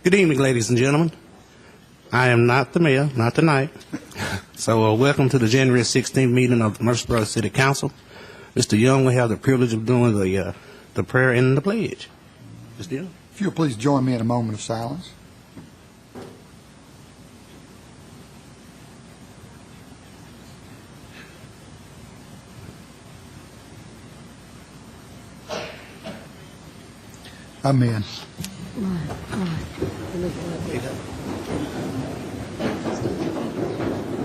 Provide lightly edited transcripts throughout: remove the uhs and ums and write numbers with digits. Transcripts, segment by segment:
Good evening, ladies and gentlemen. I am not the mayor, not tonight. So welcome to the January 16th meeting of the Murfreesboro City Council. Mr. Young will have the privilege of doing the prayer and the pledge. Mr. Young. If you'll please join me in a moment of silence. Amen.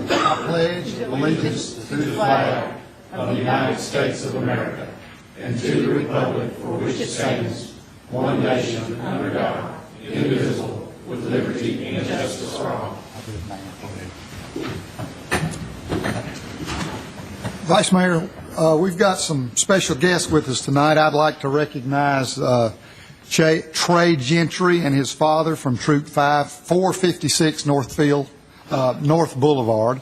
I pledge allegiance to the flag of the United States of America and to the republic for which it stands, one nation under God, indivisible, with liberty and justice for all. Vice Mayor, we've got some special guests with us tonight. I'd like to recognize Trey Gentry and his father from Troop 456 North Boulevard.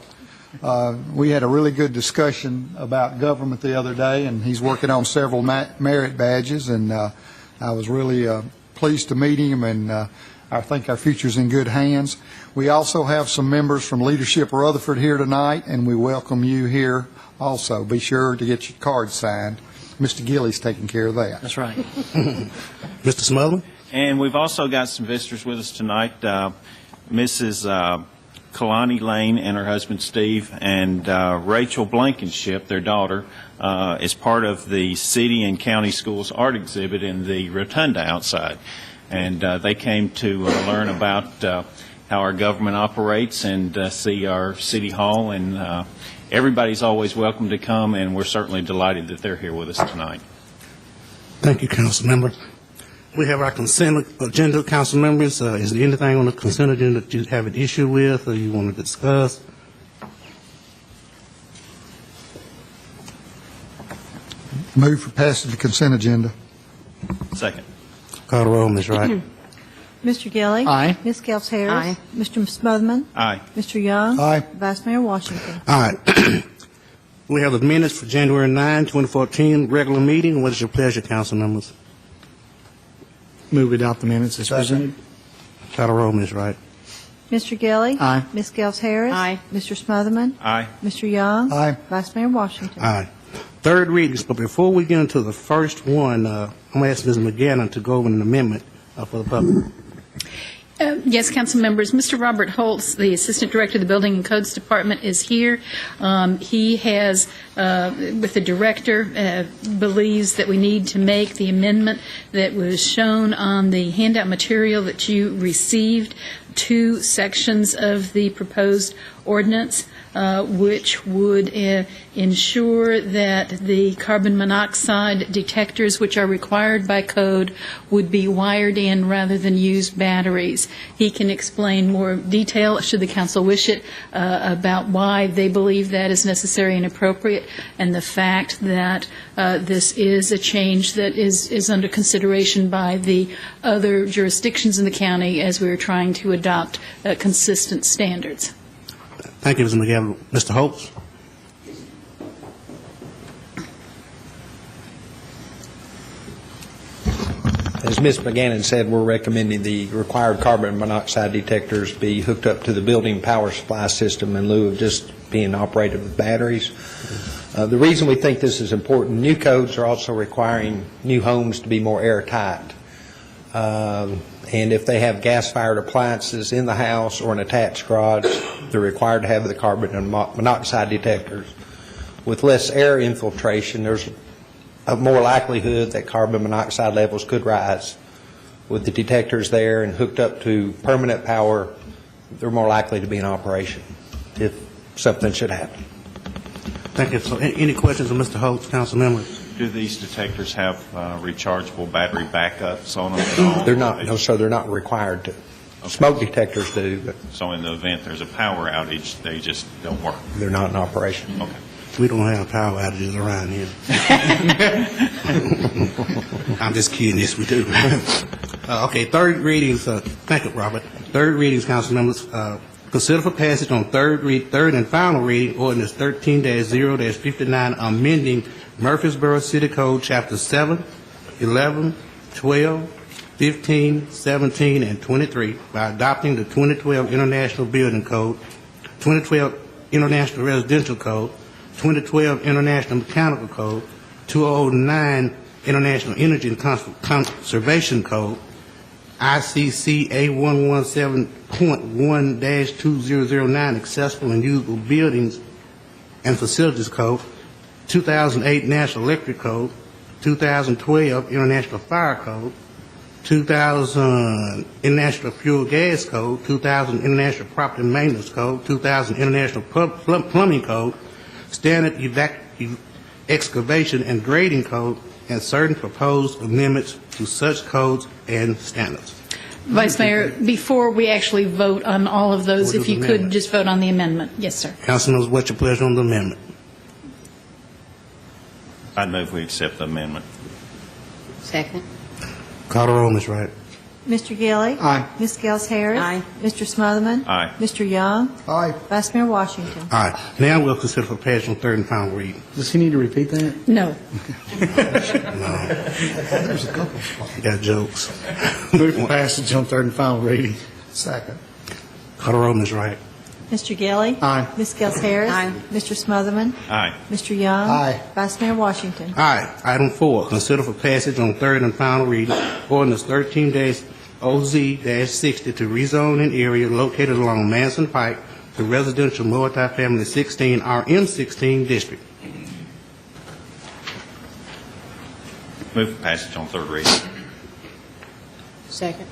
We had a really good discussion about government the other day, and he's working on several merit badges, and I was really pleased to meet him, and I think our future's in good hands. We also have some members from Leadership Rutherford here tonight, and we welcome you here also. Be sure to get your card signed. Mr. Gilly's taking care of that. That's right. Mr. Smotherman? And we've also got some visitors with us tonight. Mrs. Kalani Lane and her husband Steve, and Rachel Blankenship, their daughter, is part of the city and county schools art exhibit in the rotunda outside. And they came to learn about how our government operates and see our city hall. And everybody's always welcome to come, and we're certainly delighted that they're here with us tonight. Thank you, Council Member. We have our consent agenda, Council members. Is there anything on the consent agenda that you have an issue with or you want to discuss? Move for passage of the consent agenda. Second. Call the roll, Ms. Wright. Mr. Gilly? Aye. Ms. Gels-Harris? Aye. Mr. Smotherman? Aye. Mr. Young? Aye. Vice Mayor Washington? All right. We have the minutes for January 9, 2014, regular meeting. What is your pleasure, Council members? Move we adopt the minutes as presented. Call the roll, Ms. Wright. Mr. Gilly? Aye. Ms. Gels-Harris? Aye. Mr. Smotherman? Aye. Mr. Young? Aye. Vice Mayor Washington? All right. Third readings, but before we get into the first one, I'm going to ask Ms. McGannon to go over an amendment for the public. Yes, council members. Mr. Robert Holtz, the Assistant Director of the Building and Codes Department, is here. He has, with the Director, believes that we need to make the amendment that was shown on the handout material that you received, 2 sections of the proposed ordinance, which would ensure that the carbon monoxide detectors, which are required by code, would be wired in rather than use batteries. He can explain more detail, should the council wish it, about why they believe that is necessary and appropriate, and the fact that this is a change that is under consideration by the other jurisdictions in the county as we are trying to adopt consistent standards. Thank you, Ms. McGannon. Mr. Holtz? As Ms. McGannon said, we're recommending the required carbon monoxide detectors be hooked up to the building power supply system in lieu of just being operated with batteries. The reason we think this is important, new codes are also requiring new homes to be more airtight. And if they have gas-fired appliances in the house or an attached garage, they're required to have the carbon monoxide detectors. With less air infiltration, there's a more likelihood that carbon monoxide levels could rise. With the detectors there and hooked up to permanent power, they're more likely to be in operation if something should happen. Thank you. So any questions of Mr. Holtz, council members? Do these detectors have rechargeable battery backups on them at all? They're not, no, sir, they're not required to. Okay. Smoke detectors do, but So in the event there's a power outage, they just don't work? they're not in operation. Okay. We don't have power outages around here. I'm just kidding. Yes, we do. Okay, third readings. Thank you, Robert. Third readings, council members. Consider for passage on third and final reading ordinance 13-0-59, amending Murfreesboro City Code Chapter 7, 11, 12, 15, 17, and 23 by adopting the 2012 International Building Code, 2012 International Residential Code, 2012 International Mechanical Code, 2009 International Energy and Conservation Code, ICCA 117.1-2009 Accessible and Usable Buildings and Facilities Code, 2008 National Electric Code, 2012 International Fire Code, 2000 International Fuel Gas Code, 2000 International Property Maintenance Code, 2000 International Plumbing Code, Standard Excavation and Grading Code, and certain proposed amendments to such codes and standards. Vice Mayor, before we actually vote on all of those, What if is you could amendment? just vote on the amendment. Yes, sir. Councilors, what's your pleasure on the amendment? I'd move we accept the amendment. Second. Call the roll, Ms. Wright. Mr. Gilly. Aye. Ms. Gels Harris. Aye. Mr. Smotherman. Aye. Mr. Young. Aye. Vice Mayor Washington. All right. Now we'll consider for passage on third and final reading. Does he need to repeat that? No. There's a couple spots. You got jokes. Move for passage on third and final reading. Second. Call the roll, Ms. Wright. Mr. Gilly. Aye. Ms. Gels Harris. Aye. Mr. Smotherman. Aye. Mr. Young. Aye. Vice Mayor Washington. All right. Item 4, consider for passage on third and final reading, ordinance 13-OZ-60 to rezone an area located along Manson Pike to residential multifamily 16 RM16 district. Move for passage on third reading. Second.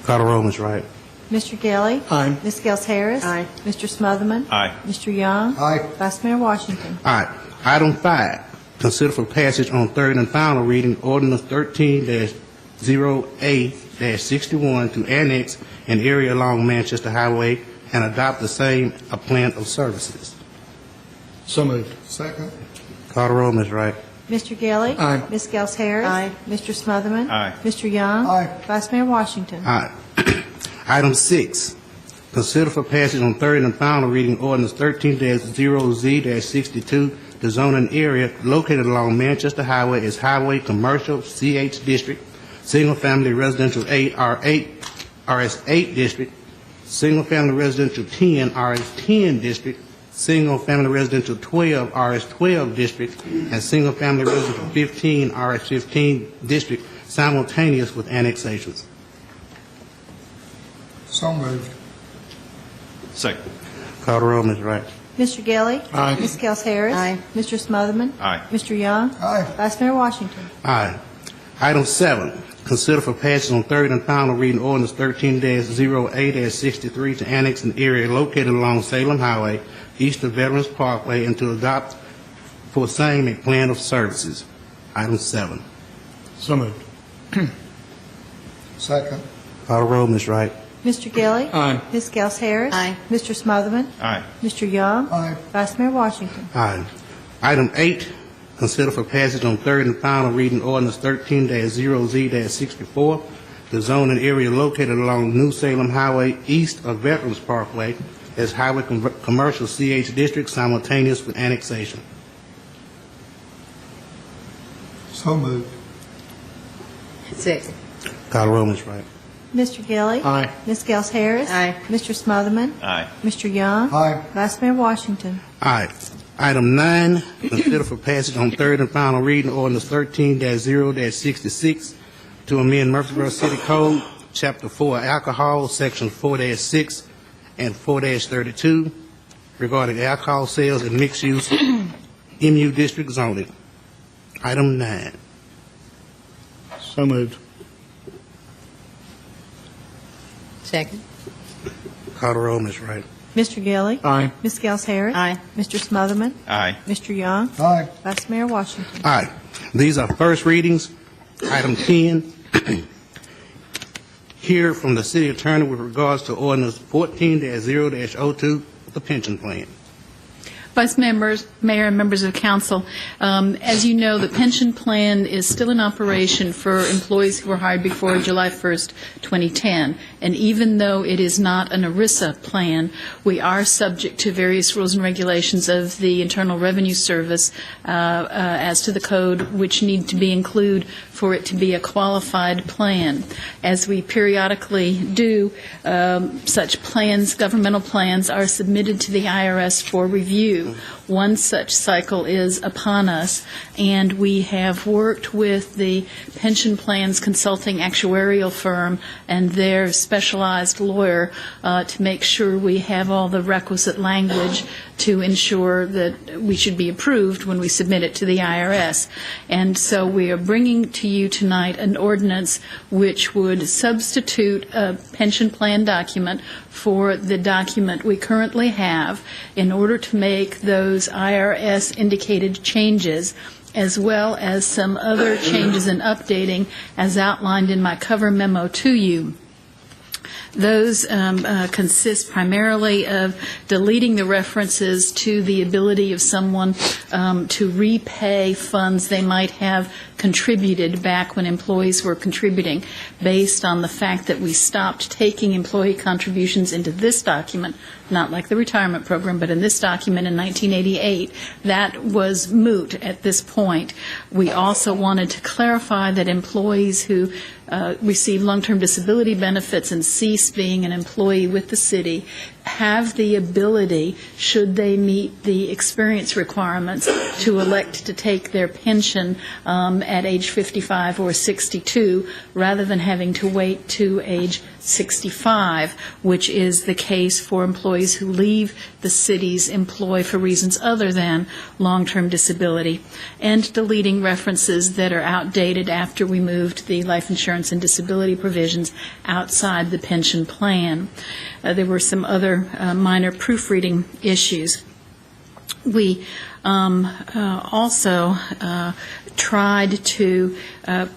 Call the roll, Ms. Wright. Mr. Gilly. Aye. Ms. Gels Harris. Aye. Mr. Smotherman. Aye. Mr. Young. Aye. Vice Mayor Washington. All right. Item 5, consider for passage on third and final reading, ordinance 13-0A-61 to annex an area along Manchester Highway and adopt the same a plan of services. So moved. Second. Call the roll, Ms. Wright. Mr. Gilly. Aye. Ms. Gels Harris. Aye. Mr. Smotherman. Aye. Mr. Young. Aye. Vice Mayor Washington. All right. Item 6, consider for passage on third and final reading ordinance 13-0Z-62 to zone an area located along Manchester Highway as Highway Commercial CH District, Single Family Residential 8 RS 8 District, Single Family Residential 10 RS 10 District, Single Family Residential 12 RS 12 District, and Single Family Residential 15 RS 15 District simultaneous with annexations. So moved. Second. Call the roll, Ms. Wright. Mr. Gilly. Aye. Ms. Gels Harris. Aye. Mr. Smotherman. Aye. Mr. Young. Aye. Vice Mayor Washington. Aye. Item 7, consider for passage on third and final reading ordinance 13-0A-63 to annex an area located along Salem Highway, east of Veterans Parkway, and to adopt for same a plan of services. Item 7. So moved. Second. Call the roll, Ms. Wright. Mr. Gilly. Aye. Ms. Gels Harris. Aye. Mr. Smotherman. Aye. Mr. Young. Aye. Vice Mayor Washington. Aye. Item 8, consider for passage on third and final reading ordinance 13-0Z-64 to zone an area located along New Salem Highway, east of Veterans Parkway, as Highway Commercial CH District simultaneous with annexation. So moved. Second. Call the roll, Ms. Wright. Mr. Gilly. Aye. Ms. Gels Harris. Aye. Mr. Smotherman. Aye. Mr. Young. Aye. Vice Mayor Washington. Aye. Item 9, consider for passage on third and final reading ordinance 13-0-66 to amend Murfreesboro City Code, Chapter 4, Alcohol, Sections 4-6 and 4-32 regarding alcohol sales and mixed-use MU district zoning. Item 9. So moved. Second. Call the roll, Ms. Wright. Mr. Gilly. Aye. Ms. Gels Harris. Aye. Mr. Smotherman. Aye. Mr. Young. Aye. Vice Mayor Washington. All right. These are first readings. Item 10, hear from the city attorney with regards to ordinance 14-0-02, the pension plan. Vice Mayor and members of council, as you know, the pension plan is still in operation for employees who were hired before July 1st, 2010. And even though it is not an ERISA plan, we are subject to various rules and regulations of the Internal Revenue Service as to the code, which need to be included for it to be a qualified plan. As we periodically do, such plans, governmental plans, are submitted to the IRS for review. One such cycle is upon us, and we have worked with the pension plans consulting actuarial firm and their specialized lawyer to make sure we have all the requisite language to ensure that we should be approved when we submit it to the IRS. And so we are bringing to you tonight an ordinance which would substitute a pension plan document for the document we currently have in order to make those IRS indicated changes, as well as some other changes and updating as outlined in my cover memo to you. Those consist primarily of deleting the references to the ability of someone to repay funds they might have contributed back when employees were contributing, based on the fact that we stopped taking employee contributions into this document, not like the retirement program, but in this document in 1988. That was moot at this point. We also wanted to clarify that employees who receive long-term disability benefits and cease being an employee with the city have the ability, should they meet the experience requirements, to elect to take their pension at age 55 or 62, rather than having to wait to age 65, which is the case for employees who leave the city's employ for reasons other than long-term disability, and deleting references that are outdated after we moved the life insurance and disability provisions outside the pension plan. There were some other minor proofreading issues. We also tried to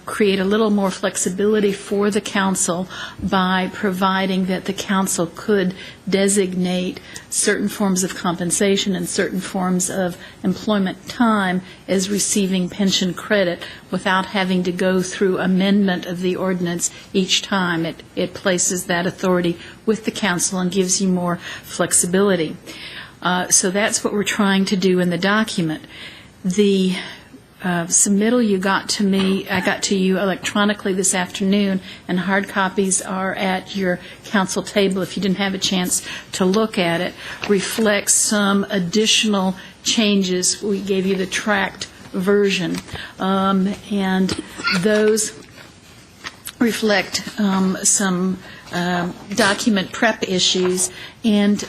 create a little more flexibility for the council by providing that the council could designate certain forms of compensation and certain forms of employment time as receiving pension credit without having to go through amendment of the ordinance each time. It places that authority with the council and gives you more flexibility. So that's what we're trying to do in the document. The submittal you got to me, I got to you electronically this afternoon, and hard copies are at your council table if you didn't have a chance to look at it, reflects some additional changes. We gave you the tracked version, and those reflect some document prep issues and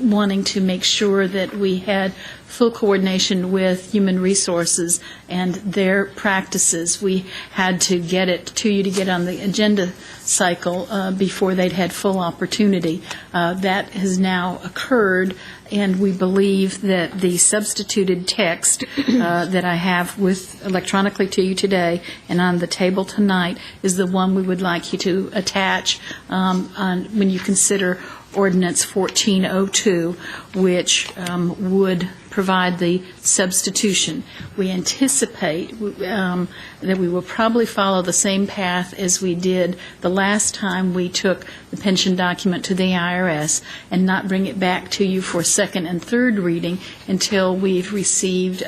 wanting to make sure that we had full coordination with Human Resources and their practices. We had to get it to you to get on the agenda cycle before they'd had full opportunity. That has now occurred, and we believe that the substituted text that I have with electronically to you today and on the table tonight is the one we would like you to attach when you consider Ordinance 1402, which would provide the substitution. We anticipate that we will probably follow the same path as we did the last time we took the pension document to the IRS, and not bring it back to you for second and third reading until we've received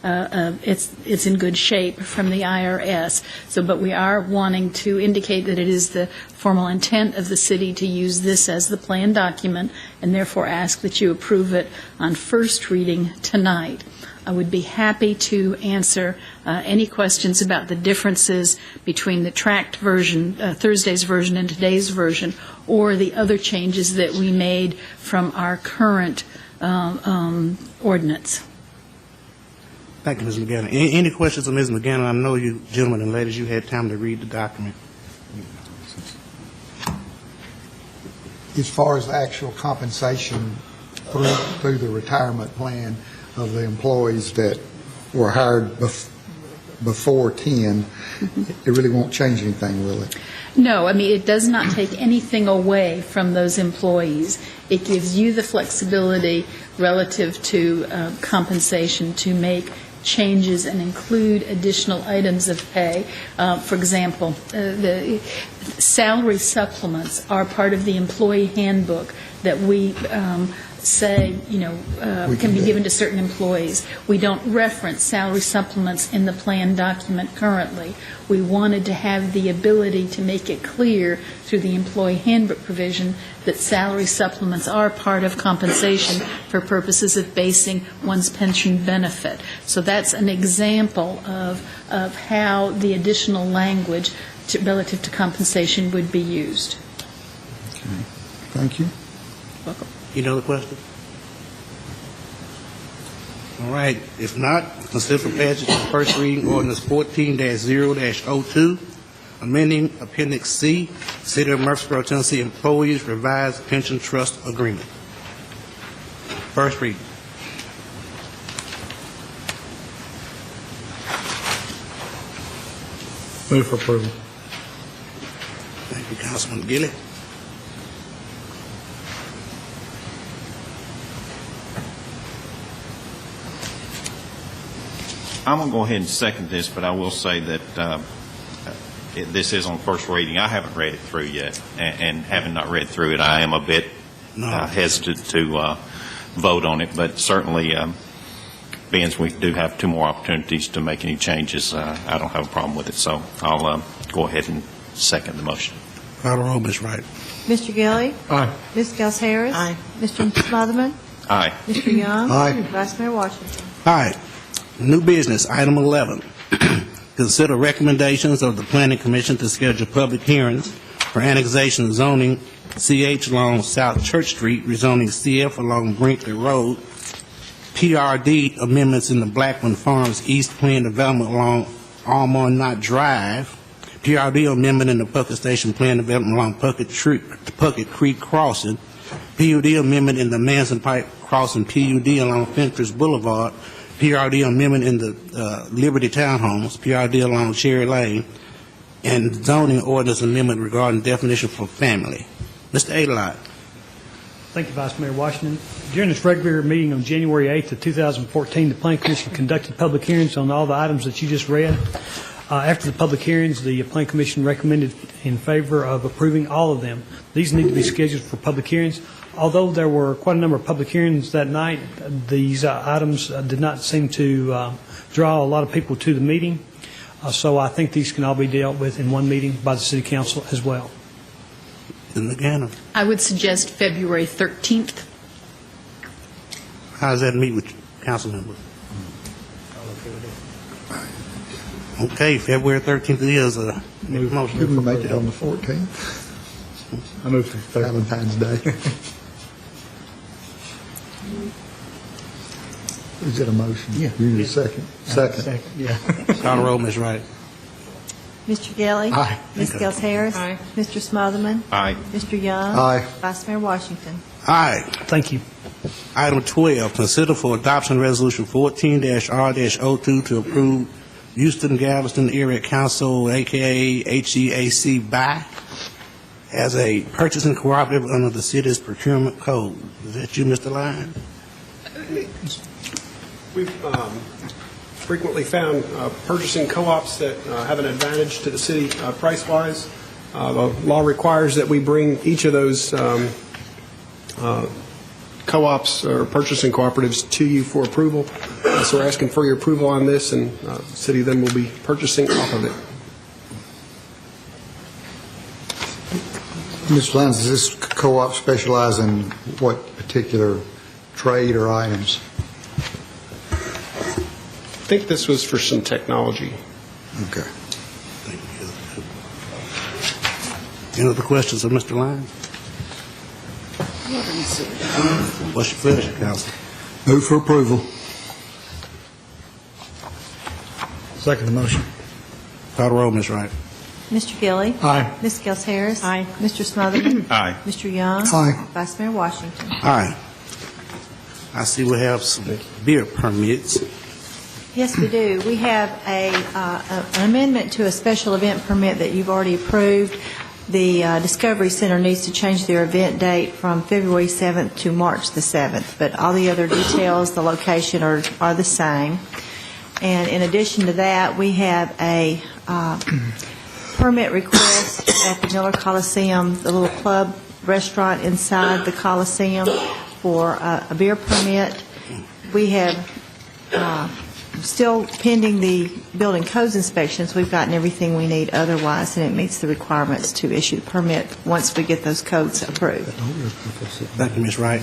it's in good shape from the IRS. But we are wanting to indicate that it is the formal intent of the city to use this as the plan document, and therefore ask that you approve it on first reading tonight. I would be happy to answer any questions about the differences between the tracked version, Thursday's version, and today's version, or the other changes that we made from our current ordinance. Thank you, Ms. McGannon. Any questions of Ms. McGannon? I know you gentlemen and ladies, you had time to read the document. As far as the actual compensation through the retirement plan of the employees that were hired before 10, it really won't change anything, will it? No, I mean, it does not take anything away from those employees. It gives you the flexibility relative to compensation to make changes and include additional items of pay. For example, the salary supplements are part of the employee handbook that we say, can be given to certain employees. We don't reference salary supplements in the plan document currently. We wanted to have the ability to make it clear through the employee handbook provision that salary supplements are part of compensation for purposes of basing one's pension benefit. So that's an example of how the additional language relative to compensation would be used. Okay. Thank you. Welcome. Any other questions? All right. If not, consider for passage of first reading ordinance 14-0-02, amending Appendix C, City of Murfreesboro, Tennessee Employees Revised Pension Trust Agreement. First reading. Move for approval. Thank you, Councilman Gilly. I'm going to go ahead and second this, but I will say that this is on first reading. I haven't read it through yet, and having not read through it, I am a bit hesitant to vote on it, but certainly, being as we do have 2 more opportunities to make any changes, I don't have a problem with it, so I'll go ahead and second the motion. Call the roll, Ms. Wright. Mr. Gilly? Aye. Ms. Gels Harris? Aye. Mr. Smotherman? Aye. Mr. Young? Aye. Vice Mayor Washington? All right. New business, item 11. Consider recommendations of the Planning Commission to schedule public hearings for annexation zoning CH along South Church Street, rezoning CF along Brinkley Road, PRD amendments in the Blackman Farms East Plan Development along Almond Knott Drive, PRD amendment in the Puckett Station Plan Development along Puckett Creek Crossing, PUD amendment in the Manson Pike Crossing PUD along Fentress Boulevard, PRD amendment in the Liberty Townhomes, PRD along Cherry Lane, and zoning ordinance amendment regarding definition for family. Mr. Adelot. Thank you, Vice Mayor Washington. During this regular meeting on January 8th of 2014, the Planning Commission conducted public hearings on all the items that you just read. After the public hearings, the Planning Commission recommended in favor of approving all of them. These need to be scheduled for public hearings. Although there were quite a number of public hearings that night, these items did not seem to draw a lot of people to the meeting. So I think these can all be dealt with in one meeting by the City Council as well. I would suggest February 13th. How does that meet with council members? Okay, February 13th is a motion. Couldn't we make it on the 14th? I move for Valentine's Day. Is it a motion? Yeah. You need a second? Second. Yeah. Call the roll, Ms. Wright. Mr. Gilly? Aye. Ms. Gels Harris? Aye. Mr. Smotherman? Aye. Mr. Young? Aye. Vice Mayor Washington? Aye. Thank you. Item 12, consider for adoption resolution 14-R-02 to approve Houston Galveston Area Council, a.k.a. HEAC BY, as a purchasing cooperative under the city's procurement code. Is that you, Mr. Lyon? We've frequently found purchasing co-ops that have an advantage to the city price-wise. The law requires that we bring each of those co-ops or purchasing cooperatives to you for approval. So we're asking for your approval on this, and the city then will be purchasing off of it. Mr. Lyons, does this co-op specialize in what particular trade or items? I think this was for some technology. Okay. Thank you. Any other questions of Mr. Lyon? What's your pleasure, council? Move for approval. Second the motion. Call the roll, Ms. Wright. Mr. Gilly? Aye. Ms. Gels Harris? Aye. Mr. Smotherman? Aye. Mr. Young? Aye. Vice Mayor Washington? Aye. I see we have some beer permits. Yes, we do. We have an amendment to a special event permit that you've already approved. The Discovery Center needs to change their event date from February 7th to March the 7th, but all the other details, the location are the same. And in addition to that, we have a permit request at the Miller Coliseum, the little club restaurant inside the Coliseum, for a beer permit. We have still pending the building codes inspections. We've gotten everything we need otherwise, and it meets the requirements to issue the permit once we get those codes approved. Thank you, Ms. Wright.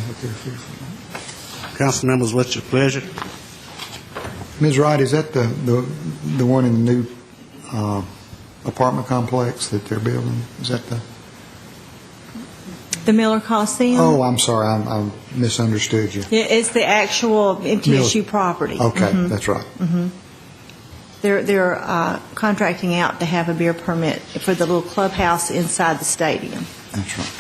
Council members, what's your pleasure? Ms. Wright, is that the one in the new apartment complex that they're building? Is that The Miller Coliseum? Oh, I'm sorry, I misunderstood you. Yeah, it's the actual MTSU property. Okay, that's right. They're contracting out to have a beer permit for the little clubhouse inside the stadium. That's right.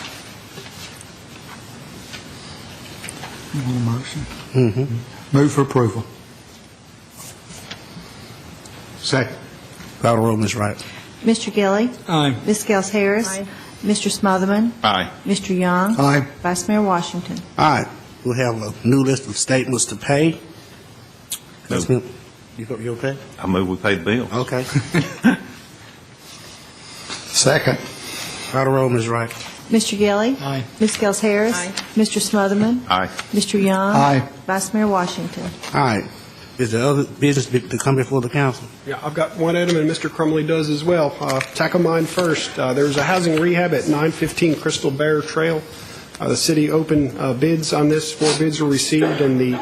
You want a motion? Mm-hmm. Move for approval. Second. Call the roll, Ms. Wright. Mr. Gilly? Aye. Ms. Gels Harris? Aye. Mr. Smotherman? Aye. Mr. Young? Aye. Vice Mayor Washington? All right, we have a new list of statements to pay. Councilman, you okay? I move we pay the bill. Okay. Second. Call the roll, Ms. Wright. Mr. Gilly? Aye. Ms. Gels Harris? Aye. Mr. Smotherman? Aye. Mr. Young? Aye. Vice Mayor Washington? All right, is there other business to come before the council? Yeah, I've got one item, and Mr. Crumley does as well. Tackle mine first. There's a housing rehab at 915 Crystal Bear Trail. The city opened bids on this. 4 bids were received, and the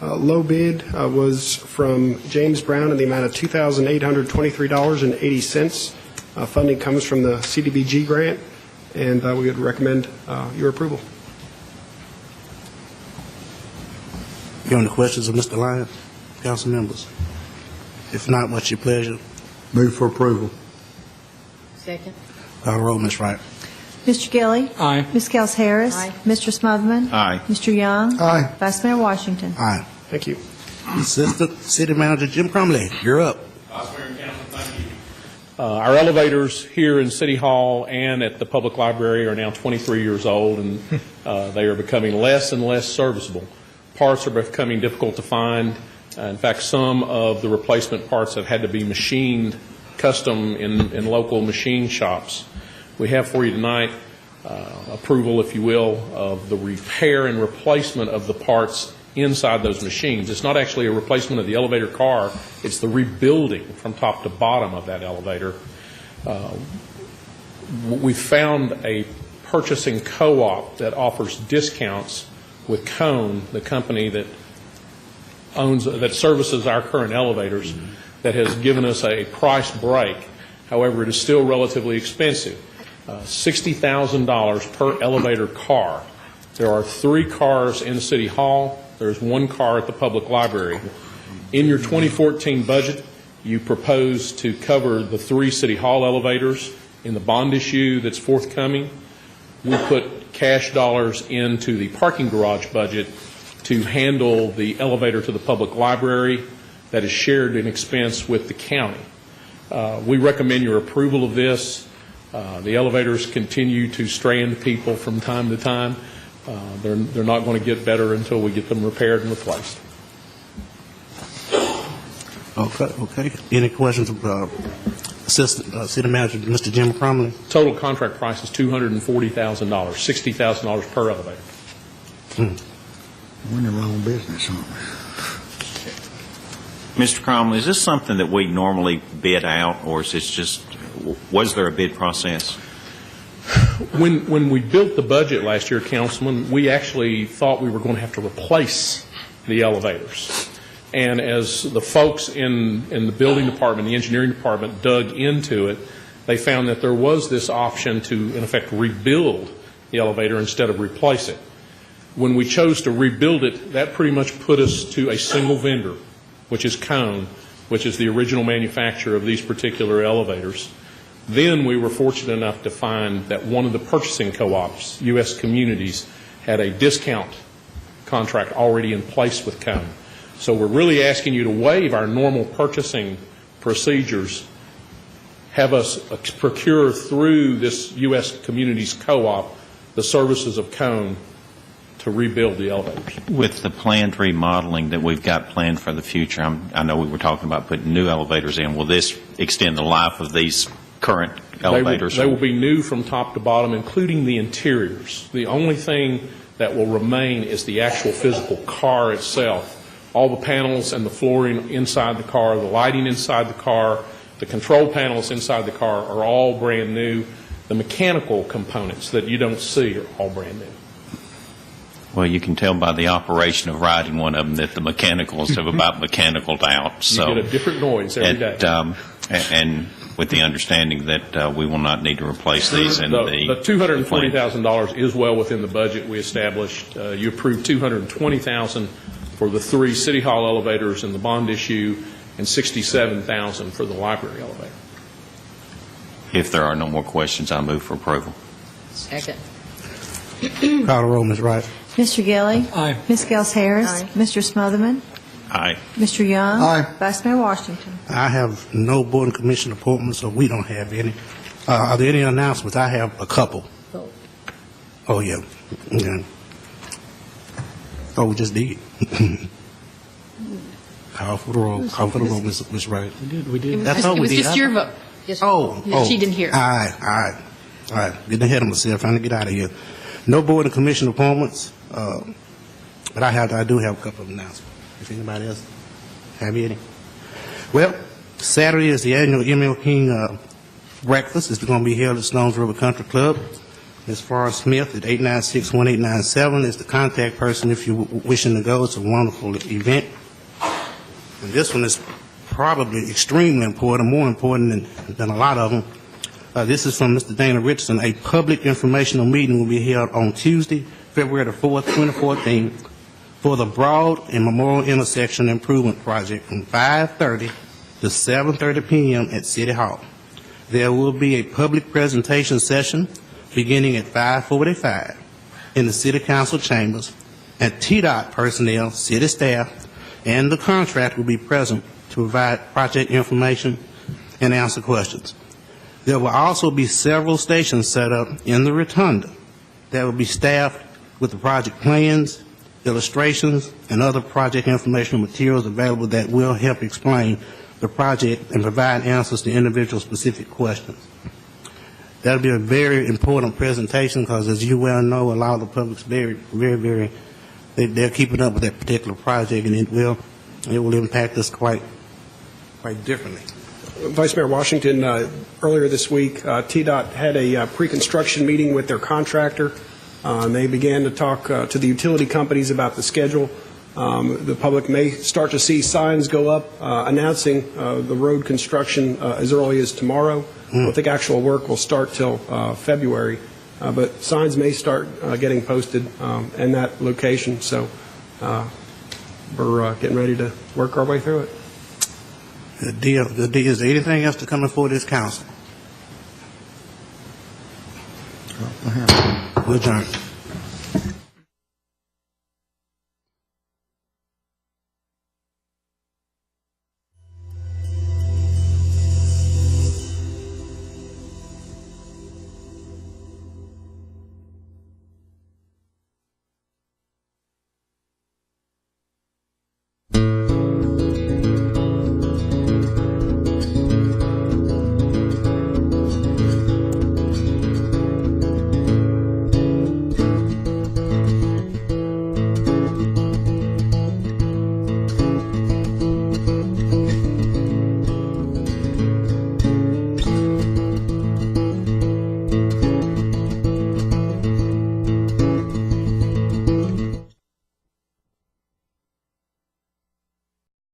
low bid was from James Brown in the amount of $2,823.80. Funding comes from the CDBG grant, and we would recommend your approval. You have any questions of Mr. Lyon, council members? If not, what's your pleasure? Move for approval. Second. Call the roll, Ms. Wright. Mr. Gilly? Aye. Ms. Gels Harris? Aye. Mr. Smotherman? Aye. Mr. Young? Aye. Vice Mayor Washington? All right, Thank you. Assistant City Manager Jim Crumley, you're up. Our elevators here in City Hall and at the Public Library are now 23 years old, and they are becoming less and less serviceable. Parts are becoming difficult to find. In fact, some of the replacement parts have had to be machined custom in local machine shops. We have for you tonight approval, if you will, of the repair and replacement of the parts inside those machines. It's not actually a replacement of the elevator car, it's the rebuilding from top to bottom of that elevator. We found a purchasing co-op that offers discounts with Cone, the company that services our current elevators, that has given us a price break. However, it is still relatively expensive. $60,000 per elevator car. There are 3 cars in City Hall. There's 1 car at the Public Library. In your 2014 budget, you propose to cover the 3 City Hall elevators. In the bond issue that's forthcoming, we put cash dollars into the parking garage budget to handle the elevator to the Public Library that is shared in expense with the county. We recommend your approval of this. The elevators continue to strand people from time to time. They're not going to get better until we get them repaired and replaced. Okay. Any questions of Assistant City Manager Mr. Jim Crumley? Total contract price is $240,000, $60,000 per elevator. We're in the wrong business, aren't we? Mr. Cromley, is this something that we normally bid out, or is this just, was there a bid process? When we built the budget last year, Councilman, we actually thought we were going to have to replace the elevators. And as the folks in the building department, the engineering department, dug into it, they found that there was this option to, in effect, rebuild the elevator instead of replace it. When we chose to rebuild it, that pretty much put us to a single vendor, which is Cone, which is the original manufacturer of these particular elevators. Then we were fortunate enough to find that one of the purchasing co-ops, U.S. Communities, had a discount contract already in place with Cone. So we're really asking you to waive our normal purchasing procedures, have us procure through this U.S. Communities Co-op the services of Cone to rebuild the elevators. With the planned remodeling that we've got planned for the future, I know we were talking about putting new elevators in. Will this extend the life of these current elevators? They will be new from top to bottom, including the interiors. The only thing that will remain is the actual physical car itself. All the panels and the flooring inside the car, the lighting inside the car, the control panels inside the car are all brand new. The mechanical components that you don't see are all brand new. Well, you can tell by the operation of riding one of them that the mechanicals have about mechanicaled out. So you get a different noise every day. And with the understanding that we will not need to replace these in the $240,000 is well within the budget we established. You approved $220,000 for the 3 City Hall elevators in the bond issue and $67,000 for the library elevator. If there are no more questions, I move for approval. Second. Call the roll, Ms. Wright. Mr. Gilly. Aye. Ms. Gels Harris. Aye. Mr. Smotherman. Aye. Mr. Young. Aye. Vice Mayor Washington. I have no board and commission appointments, so we don't have any. Are there any announcements? I have a couple. Oh, yeah. Okay. Oh, we just did. Call for the roll. Call for the roll, Ms. Wright. We did. That's all It we was did. just your vote. Oh. She didn't hear. All right. Getting ahead of myself, trying to get out of here. No board and commission appointments, but I do have a couple of announcements. If anybody else have any. Well, Saturday is the annual ML King breakfast. It's going to be held at Stones River Country Club. Ms. Forrest Smith at 896-1897 is the contact person if you're wishing to go. It's a wonderful event. And this one is probably extremely important, more important than a lot of them. This is from Mr. Dana Richardson. A public informational meeting will be held on Tuesday, February the 4th, 2014, for the Broad and Memorial Intersection Improvement Project from 5:30 to 7:30 p.m. at City Hall. There will be a public presentation session beginning at 5:45 in the City Council chambers, and TDOT personnel, city staff, and the contractor will be present to provide project information and answer questions. There will also be several stations set up in the rotunda that will be staffed with the project plans, illustrations, and other project informational materials available that will help explain the project and provide answers to individual specific questions. That'll be a very important presentation because, as you well know, a lot of the public's they're keeping up with that particular project, and it will impact us quite differently. Vice Mayor Washington, earlier this week, TDOT had a pre-construction meeting with their contractor. They began to talk to the utility companies about the schedule. The public may start to see signs go up announcing the road construction as early as tomorrow. I don't think actual work will start till February, but signs may start getting posted in that location. So we're getting ready to work our way through it. The deal, is there anything else to come before this council? We'll adjourn.